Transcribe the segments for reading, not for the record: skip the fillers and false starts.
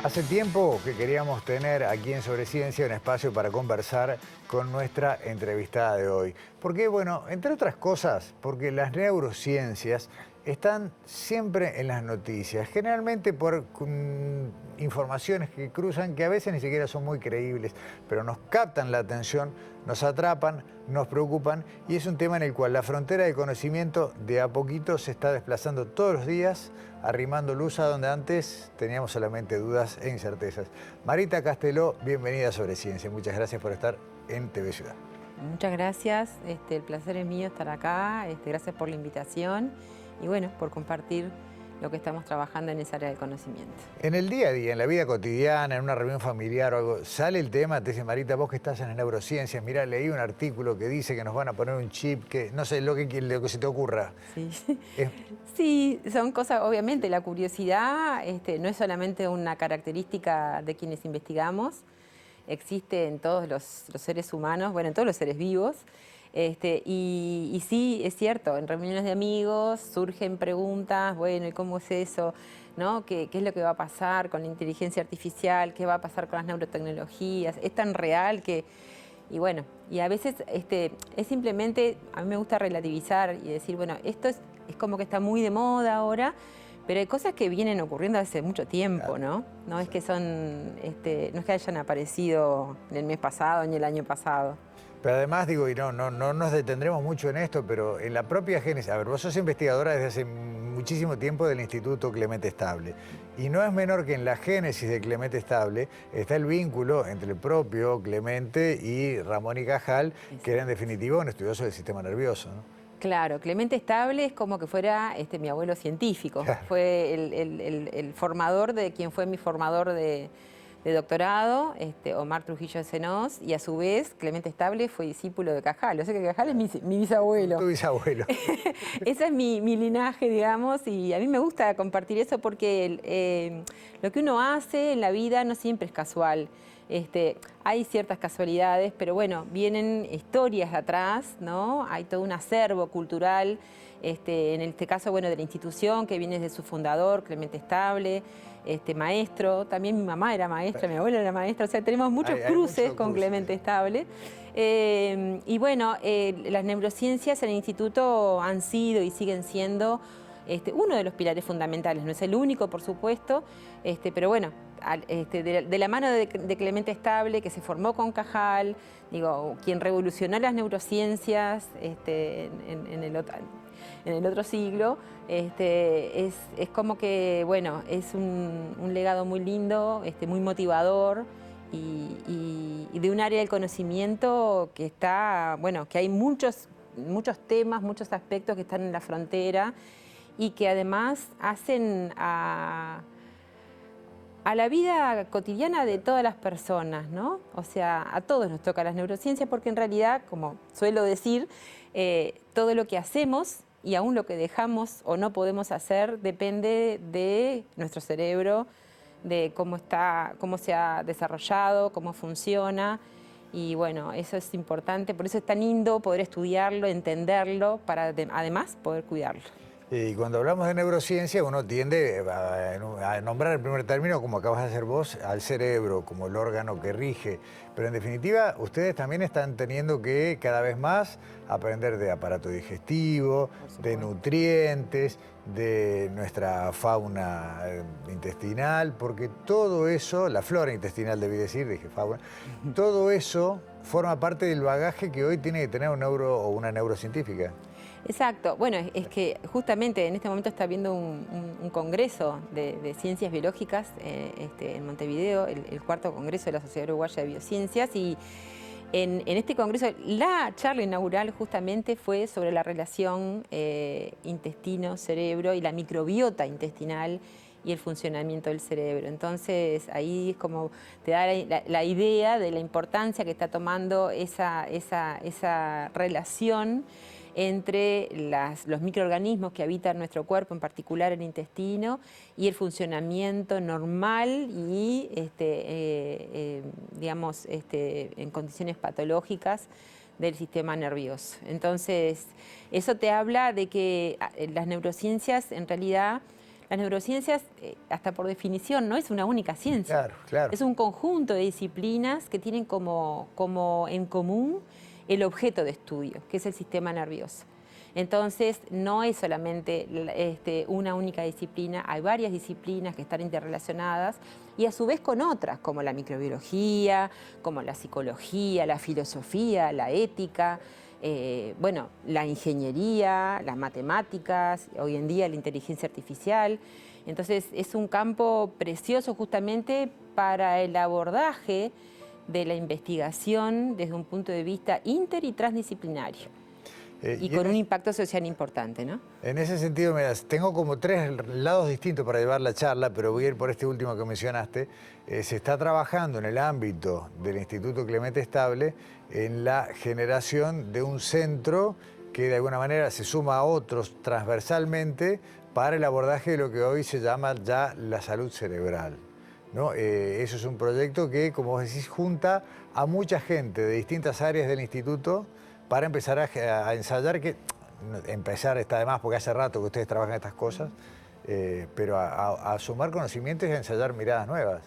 Hace tiempo que queríamos tener aquí en Sobre Ciencia un espacio para conversar con nuestra entrevistada de hoy. Porque, bueno, entre otras cosas, porque las neurociencias están siempre en las noticias, generalmente por informaciones que cruzan que a veces ni siquiera son muy creíbles, pero nos captan la atención, nos atrapan, nos preocupan y es un tema en el cual la frontera del conocimiento de a poquito se está desplazando todos los días, arrimando luz a donde antes teníamos solamente dudas e incertezas. Marita Casteló, bienvenida a Sobre Ciencia. Muchas gracias por estar en TV Ciudad. Muchas gracias, el placer es mío estar acá, gracias por la invitación y bueno, por compartir lo que estamos trabajando en esa área del conocimiento. En el día a día, en la vida cotidiana, en una reunión familiar o algo, sale el tema, te dice Marita, vos que estás en las neurociencias, mirá, leí un artículo que dice que nos van a poner un chip, que no sé, lo que se te ocurra. Sí, Es- sí, son cosas, obviamente la curiosidad no es solamente una característica de quienes investigamos, existe en todos los seres humanos, bueno, en todos los seres vivos. Y sí, es cierto, en reuniones de amigos surgen preguntas, bueno, ¿y cómo es eso? ¿No? ¿Qué es lo que va a pasar con la inteligencia artificial? ¿Qué va a pasar con las neurotecnologías? Es tan real que... Y bueno, y a veces es simplemente, a mí me gusta relativizar y decir, bueno, esto es como que está muy de moda ahora, pero hay cosas que vienen ocurriendo hace mucho tiempo, Claro. ¿no? No es que no es que hayan aparecido en el mes pasado ni el año pasado. Pero además, digo, y no nos detendremos mucho en esto, pero en la propia génesis, a ver, vos sos investigadora desde hace muchísimo tiempo del Instituto Clemente Estable, y no es menor que en la génesis de Clemente Estable está el vínculo entre el propio Clemente y Ramón y Cajal, que era en definitiva un estudioso del sistema nervioso, ¿no? Claro, Clemente Estable es como que fuera mi abuelo científico. Claro. Fue el formador de quien fue mi formador de doctorado, Omar Trujillo de Cenós, y a su vez Clemente Estable fue discípulo de Cajal. O sea que Cajal es mi bisabuelo. Tu bisabuelo. Ese es mi linaje, digamos, y a mí me gusta compartir eso porque lo que uno hace en la vida no siempre es casual. Hay ciertas casualidades, pero bueno, vienen historias de atrás, ¿no? Hay todo un acervo cultural, en este caso, bueno, de la institución que viene de su fundador, Clemente Estable, maestro. También mi mamá era maestra, mi abuela era maestra, o sea, tenemos muchos Hay cruces mucho con cruce. Clemente Estable. Y bueno, las neurociencias en el instituto han sido y siguen siendo uno de los pilares fundamentales. No es el único, por supuesto, pero bueno, de la mano de Clemente Estable, que se formó con Cajal, digo, quien revolucionó las neurociencias en el otro siglo, es como que, bueno, es un legado muy lindo, muy motivador, y de un área del conocimiento que está, bueno, que hay muchos temas, muchos aspectos que están en la frontera y que además hacen a la vida cotidiana de todas las personas, ¿no? O sea, a todos nos toca las neurociencias porque en realidad, como suelo decir, todo lo que hacemos y aún lo que dejamos o no podemos hacer depende de nuestro cerebro, de cómo se ha desarrollado, cómo funciona. Y bueno, eso es importante, por eso es tan lindo poder estudiarlo, entenderlo, para además poder cuidarlo. Y cuando hablamos de neurociencia, uno tiende a nombrar el primer término, como acabas de hacer vos, al cerebro, como el órgano que rige. Pero en definitiva, ustedes también están teniendo que cada vez más aprender de aparato digestivo, de nutrientes, de nuestra fauna intestinal, porque todo eso, la flora intestinal debí decir, dije fauna, todo eso forma parte del bagaje que hoy tiene que tener un neuro o una neurocientífica. Exacto. Bueno, es que justamente en este momento está habiendo un congreso de ciencias biológicas en Montevideo, el cuarto congreso de la Sociedad Uruguaya de Biociencias, y en este congreso la charla inaugural justamente fue sobre la relación intestino-cerebro y la microbiota intestinal y el funcionamiento del cerebro. Entonces ahí es como te da la idea de la importancia que está tomando esa relación entre los microorganismos que habitan nuestro cuerpo, en particular el intestino, y el funcionamiento normal y, digamos, en condiciones patológicas del sistema nervioso. Entonces, eso te habla de que las neurociencias, en realidad, Las neurociencias, hasta por definición, no es una única ciencia. Claro, claro. Es un conjunto de disciplinas que tienen como en común el objeto de estudio, que es el sistema nervioso. Entonces, no es solamente una única disciplina, hay varias disciplinas que están interrelacionadas y a su vez con otras, como la microbiología, como la psicología, la filosofía, la ética, bueno, la ingeniería, las matemáticas, hoy en día la inteligencia artificial. Entonces, es un campo precioso justamente para el abordaje de la investigación desde un punto de vista inter y transdisciplinario. Y con un impacto social importante, ¿no? En ese sentido, mira, tengo como tres lados distintos para llevar la charla, pero voy a ir por este último que mencionaste. Se está trabajando en el ámbito del Instituto Clemente Estable en la generación de un centro que de alguna manera se suma a otros transversalmente para el abordaje de lo que hoy se llama ya la salud cerebral, ¿no? Eso es un proyecto que, como vos decís, junta a mucha gente de distintas áreas del instituto para empezar a ensayar, que empezar está de más porque hace rato que ustedes trabajan estas cosas, pero a sumar conocimientos y a ensayar miradas nuevas.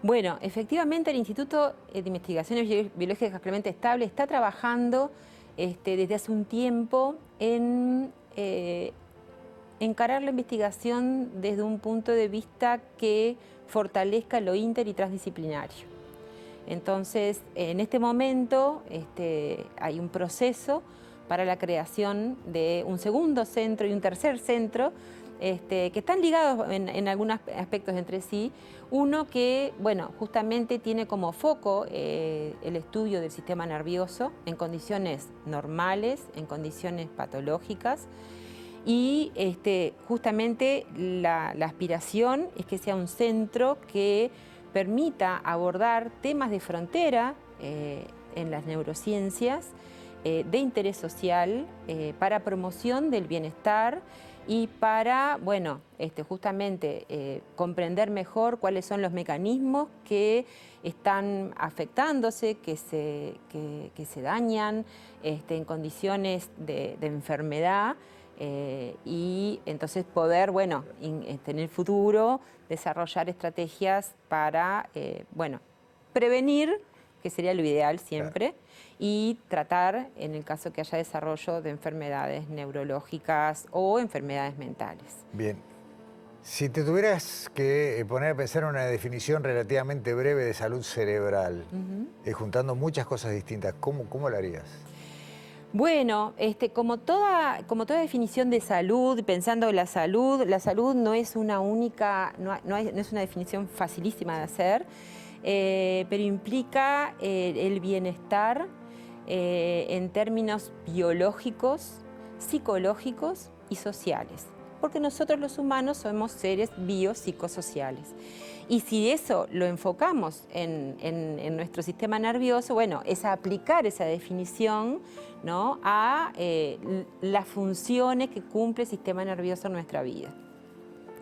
Bueno, efectivamente el Instituto de Investigaciones Biológicas Clemente Estable está trabajando desde hace un tiempo en encarar la investigación desde un punto de vista que fortalezca lo inter y transdisciplinario. Entonces, en este momento hay un proceso para la creación de un segundo centro y un tercer centro que están ligados en algunos aspectos entre sí. Uno que, bueno, justamente tiene como foco el estudio del sistema nervioso en condiciones normales, en condiciones patológicas. Y justamente la aspiración es que sea un centro que permita abordar temas de frontera en las neurociencias, de interés social, para promoción del bienestar y para, bueno, justamente comprender mejor cuáles son los mecanismos que están afectándose, que se dañan en condiciones de enfermedad. Y entonces poder, bueno, en el futuro desarrollar estrategias para, bueno, prevenir, que sería lo ideal siempre, y tratar, en el caso que haya desarrollo de enfermedades neurológicas o enfermedades mentales. Bien. Si te tuvieras que poner a pensar en una definición relativamente breve de salud cerebral, juntando muchas cosas distintas, ¿cómo lo harías? Bueno, como toda definición de salud, pensando en la salud no es una única, no es una definición facilísima de hacer, pero implica el bienestar en términos biológicos, psicológicos y sociales. Porque nosotros los humanos somos seres biopsicosociales. Y si eso lo enfocamos en nuestro sistema nervioso, bueno, es aplicar esa definición, ¿no?, a las funciones que cumple el sistema nervioso en nuestra vida,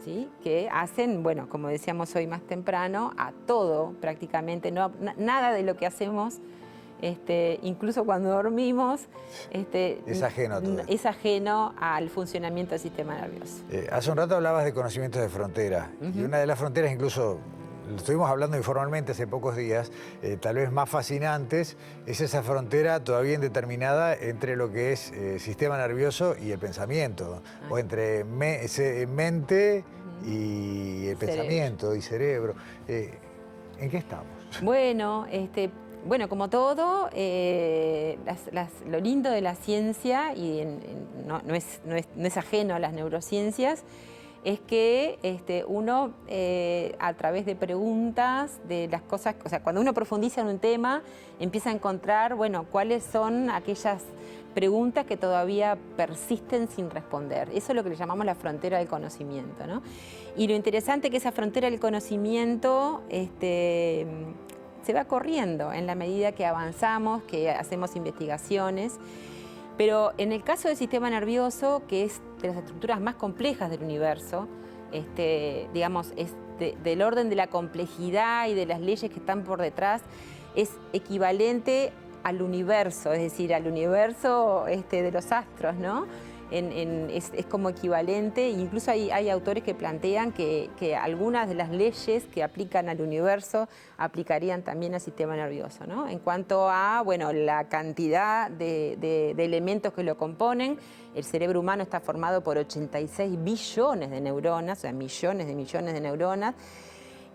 ¿sí? Que hacen, bueno, como decíamos hoy más temprano, a todo prácticamente, nada de lo que hacemos, incluso cuando dormimos, es ajeno a todo. Es ajeno al funcionamiento del sistema nervioso. Hace un rato hablabas de conocimientos de frontera, y una de las fronteras, incluso lo estuvimos hablando informalmente hace pocos días, tal vez más fascinantes, es esa frontera todavía indeterminada entre lo que es sistema nervioso y el pensamiento, o entre mente y el pensamiento y cerebro. ¿En qué estamos? Bueno, bueno, como todo, lo lindo de la ciencia, y no es ajeno a las neurociencias, es que uno, a través de preguntas, de las cosas, o sea, cuando uno profundiza en un tema, empieza a encontrar, bueno, cuáles son aquellas preguntas que todavía persisten sin responder. Eso es lo que le llamamos la frontera del conocimiento, ¿no? Y lo interesante es que esa frontera del conocimiento se va corriendo en la medida que avanzamos, que hacemos investigaciones. Pero en el caso del sistema nervioso, que es de las estructuras más complejas del universo, digamos, es del orden de la complejidad y de las leyes que están por detrás, es equivalente al universo, es decir, al universo de los astros, ¿no? es como equivalente. Incluso hay autores que plantean que algunas de las leyes que aplican al universo aplicarían también al sistema nervioso, ¿no? En cuanto a, bueno, la cantidad de elementos que lo componen, el cerebro humano está formado por 86 billones de neuronas, o sea, millones de neuronas,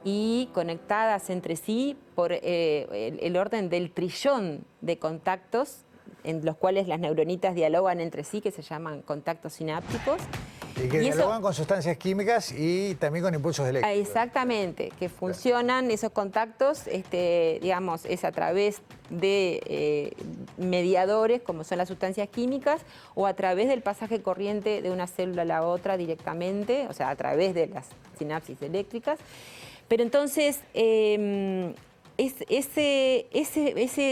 y conectadas entre sí por el orden del trillón de contactos en los cuales las neuronitas dialogan entre sí, que se llaman contactos sinápticos. Y que dialogan con sustancias químicas y también con impulsos eléctricos. Exactamente, que funcionan esos contactos, digamos, es a través de mediadores, como son las sustancias químicas, o a través del pasaje corriente de una célula a la otra directamente, o sea, a través de las sinapsis eléctricas. Pero entonces, ese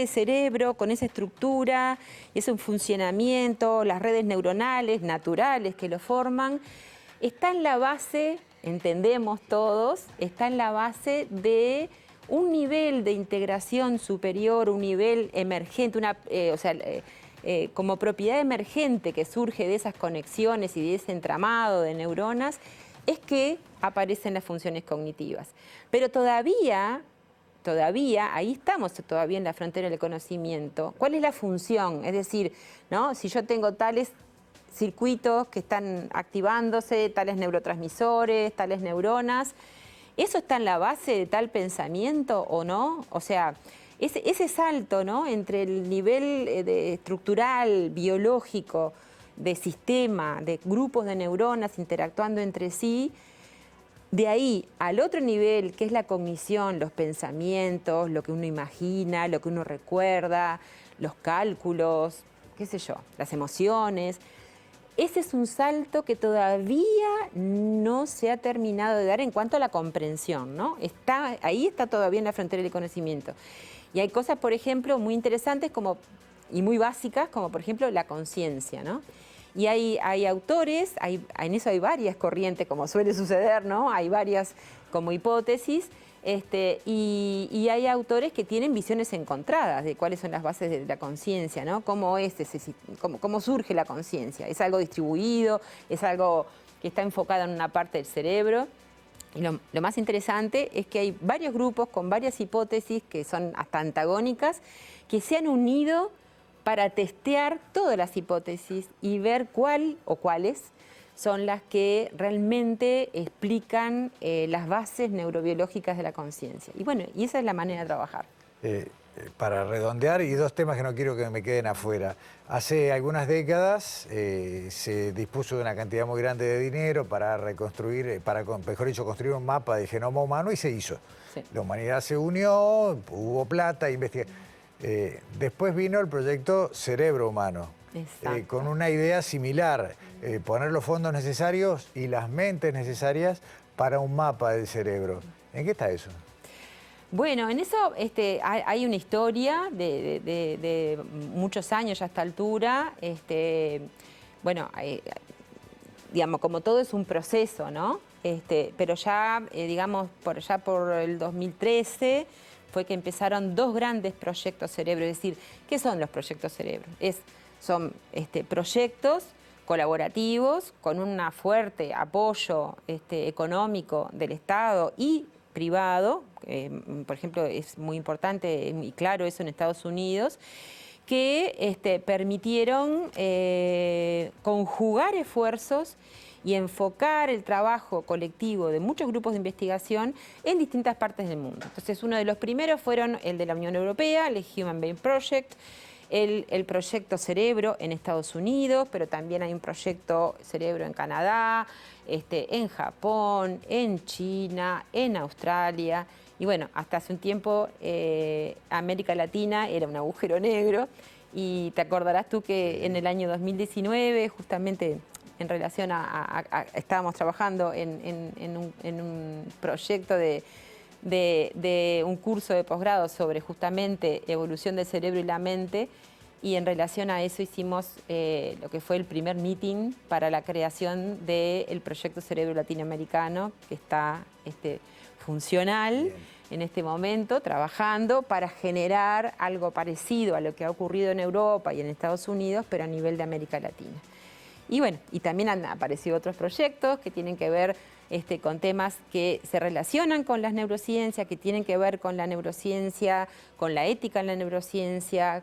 cerebro con esa estructura, ese funcionamiento, las redes neuronales naturales que lo forman, está en la base, entendemos todos, está en la base de un nivel de integración superior, un nivel emergente, como propiedad emergente que surge de esas conexiones y de ese entramado de neuronas, es que aparecen las funciones cognitivas. Pero todavía, ahí estamos todavía en la frontera del conocimiento. ¿Cuál es la función? Es decir, ¿no? Si yo tengo tales circuitos que están activándose, tales neurotransmisores, tales neuronas, ¿eso está en la base de tal pensamiento o no? O sea, ese salto, ¿no?, entre el nivel estructural, biológico, de sistema, de grupos de neuronas interactuando entre sí, de ahí al otro nivel, que es la cognición, los pensamientos, lo que uno imagina, lo que uno recuerda, los cálculos, qué sé yo, las emociones. Ese es un salto que todavía no se ha terminado de dar en cuanto a la comprensión, ¿no? Ahí está todavía en la frontera del conocimiento. Y hay cosas, por ejemplo, muy interesantes y muy básicas, como por ejemplo la conciencia, ¿no? Y hay autores, en eso hay varias corrientes, como suele suceder, ¿no? Hay varias como hipótesis, y hay autores que tienen visiones encontradas de cuáles son las bases de la conciencia, ¿no? Cómo surge la conciencia. ¿Es algo distribuido? ¿Es algo que está enfocado en una parte del cerebro? Y lo más interesante es que hay varios grupos con varias hipótesis que son hasta antagónicas, que se han unido para testear todas las hipótesis y ver cuál o cuáles son las que realmente explican las bases neurobiológicas de la conciencia. Y bueno, y esa es la manera de trabajar. Para redondear, y dos temas que no quiero que me queden afuera. Hace algunas décadas se dispuso de una cantidad muy grande de dinero para reconstruir, mejor dicho, construir un mapa del genoma humano, y se hizo. Sí. La humanidad se unió, hubo plata, investigación. Después vino el proyecto Cerebro Humano, con una idea similar, poner los fondos necesarios y las mentes necesarias para un mapa del cerebro. ¿En qué está eso? Bueno, en eso hay una historia de muchos años ya a esta altura. Bueno, digamos, como todo es un proceso, ¿no? Pero ya, digamos, por el 2013... fue que empezaron dos grandes proyectos cerebro. Es decir, ¿qué son los proyectos cerebro? Son proyectos colaborativos con un fuerte apoyo económico del Estado y privado. Por ejemplo, es muy importante y claro eso en Estados Unidos, que permitieron conjugar esfuerzos y enfocar el trabajo colectivo de muchos grupos de investigación en distintas partes del mundo. Entonces, uno de los primeros fueron el de la Unión Europea, el Human Brain Project, el proyecto Cerebro en Estados Unidos, pero también hay un proyecto Cerebro en Canadá, en Japón, en China, en Australia. Y bueno, hasta hace un tiempo América Latina era un agujero negro, y te acordarás tú que en el año 2019, justamente en relación estábamos trabajando en un proyecto de un curso de posgrado sobre justamente evolución del cerebro y la mente, y en relación a eso hicimos lo que fue el primer meeting para la creación del proyecto Cerebro Latinoamericano, que está funcional. Bien. En este momento, trabajando para generar algo parecido a lo que ha ocurrido en Europa y en Estados Unidos, pero a nivel de América Latina. Y bueno, y también han aparecido otros proyectos que tienen que ver con temas que se relacionan con las neurociencias, que tienen que ver con la neurociencia, con la ética en la neurociencia,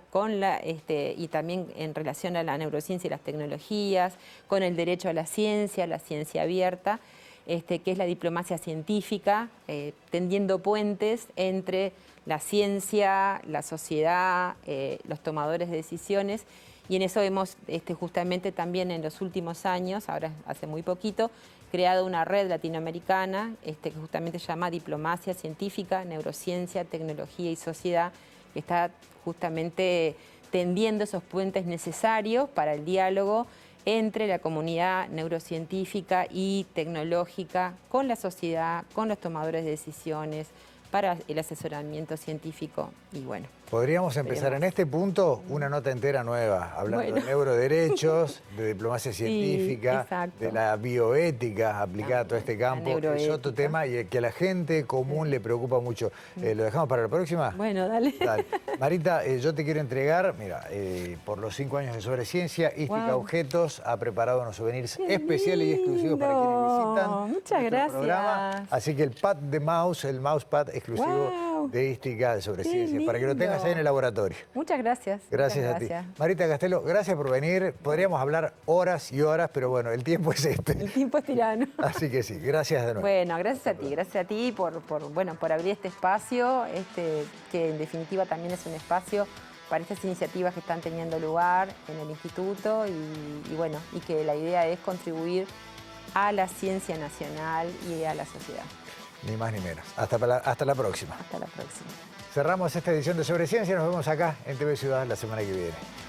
y también en relación a la neurociencia y las tecnologías, con el derecho a la ciencia abierta, que es la diplomacia científica, tendiendo puentes entre la ciencia, la sociedad, los tomadores de decisiones. Y en eso hemos justamente también en los últimos años, ahora hace muy poquito, creado una red latinoamericana que justamente se llama Diplomacia Científica, Neurociencia, Tecnología y Sociedad, que está justamente tendiendo esos puentes necesarios para el diálogo entre la comunidad neurocientífica y tecnológica con la sociedad, con los tomadores de decisiones, para el asesoramiento científico y bueno. Podríamos empezar en este punto una nota entera nueva, hablando de neuroderechos, de diplomacia científica, de la bioética aplicada a todo este campo. Es otro tema y que a la gente común le preocupa mucho. ¿Lo dejamos para la próxima? Bueno, dale. Marita, yo te quiero entregar, mira, por los 5 años de Sobreciencia, Ística Objetos ha preparado unos souvenirs especiales y exclusivos para quienes visitan Muchas gracias. Programa. Así que el pad de mouse, el mousepad exclusivo de Ística de Sobreciencia, para que lo tengas ahí en el laboratorio. Muchas gracias. Gracias a ti. Marita Castelo, gracias por venir. Podríamos hablar horas y horas, pero bueno, el tiempo es este. El tiempo es tirano. Así que sí, gracias de nuevo. Bueno, gracias a ti por abrir este espacio, que en definitiva también es un espacio para estas iniciativas que están teniendo lugar en el instituto y bueno, y que la idea es contribuir a la ciencia nacional y a la sociedad. Ni más ni menos. Hasta la próxima. Hasta la próxima. Cerramos esta edición de Sobreciencia. Nos vemos acá en TV Ciudad la semana que viene.